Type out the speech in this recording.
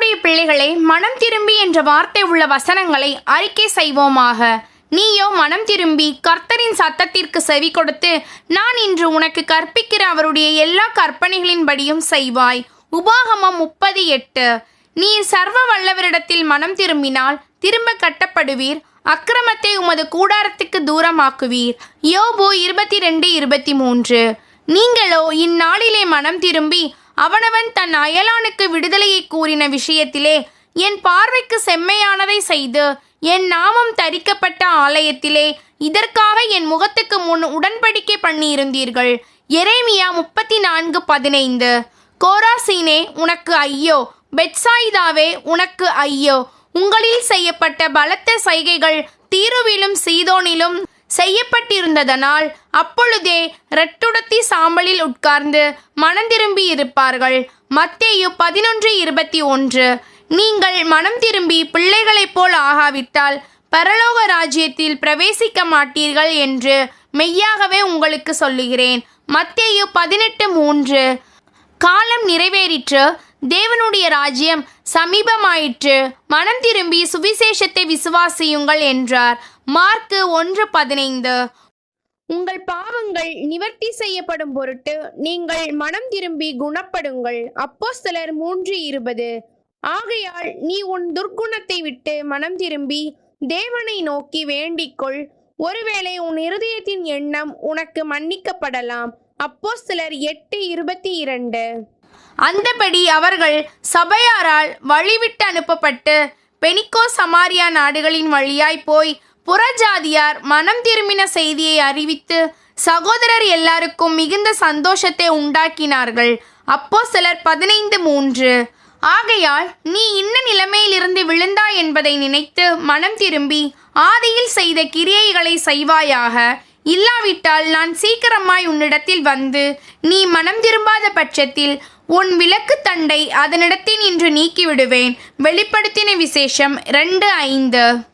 தேவனுடைய பிள்ளைகளை மனம் திரும்பி என்ற வார்த்தை உள்ள வசனங்களை அறிக்கை செய்வோமாக. நீயோ மனம் திரும்பி கர்த்தரின் சத்தத்திற்கு செவி கொடுத்து நான் இன்று உனக்கு கற்பிக்கிற அவருடைய எல்லா கற்பனைகளின்படியும் செய்வாய். உபாகமம் 30:8. நீர் சர்வ வல்லவரிடத்தில் மனம் திரும்பினால் திரும்ப கட்டப்படுவீர், அக்கிரமத்தை உமது கூடாரத்துக்கு தூரமாக்குவீர். யோபு 22:23. நீங்களோ இந்நாளிலே மனம் திரும்பி அவனவன் தன் அயலானுக்கு விடுதலையை கூறின விஷயத்திலே என் பார்வைக்கு செம்மையானதை செய்து என் நாமம் தரிக்கப்பட்ட ஆலயத்திலே இதற்காக என் முகத்துக்கு முன் உடன்படிக்கை பண்ணியிருந்தீர்கள். எரேமியா 34:15. கோராசீனே உனக்கு ஐயோ, பெத்சாயிதாவே உனக்கு ஐயோ, உங்களில் செய்யப்பட்ட பலத்த செய்கைகள் தீருவிலும் சீதோனிலும் செய்யப்பட்டிருந்ததனால் அப்பொழுதே இரட்டுடத்தி சாம்பலில் உட்கார்ந்து மனம் திரும்பி இருப்பார்கள். மத்தேயு 11:21. நீங்கள் மனம் திரும்பி பிள்ளைகளைப் போல் ஆகாவிட்டால் பரலோக ராஜ்யத்தில் பிரவேசிக்க மாட்டீர்கள் என்று மெய்யாகவே உங்களுக்கு சொல்லுகிறேன். மத்தேயு 18:3. காலம் நிறைவேறிற்று, தேவனுடைய ராஜ்யம் சமீபமாயிற்று, மனம் திரும்பி சுவிசேஷத்தை விசுவாசியுங்கள் என்றார். மார்க்கு 1:15. உங்கள் பாவங்கள் நிவர்த்தி செய்யப்படும் பொருட்டு நீங்கள் மனம் திரும்பி குணப்படுங்கள். அப்போஸ்தலர் 3:20. ஆகையால் நீ உன் துர்க்குணத்தை விட்டு மனம் திரும்பி தேவனை நோக்கி வேண்டிக்கொள், ஒருவேளை உன் இருதயத்தின் எண்ணம் உனக்கு மன்னிக்கப்படலாம். அப்போஸ்தலர் 8:22. அந்தபடி அவர்கள் சபையாரால் வழிவிட்டு அனுப்பப்பட்டு பெனிக்கோ சமாரியா நாடுகளின் வழியாய் போய் புறஜாதியார் மனம் திரும்பின செய்தியை அறிவித்து சகோதரர் எல்லாருக்கும் மிகுந்த சந்தோஷத்தை உண்டாக்கினார்கள். அப்போஸ்தலர் 15:3. ஆகையால் நீ இன்ன நிலைமையிலிருந்து விழுந்தாய் என்பதை நினைத்து மனம் திரும்பி ஆதியில் செய்த கிரியைகளை செய்வாயாக. இல்லாவிட்டால் நான் சீக்கிரமாய் உன்னிடத்தில் வந்து நீ மனம் திரும்பாத பட்சத்தில் உன் விளக்கு தண்டை அதனிடத்தில் நின்று நீக்கிவிடுவேன். வெளிப்படுத்தின விசேஷம் 2:5.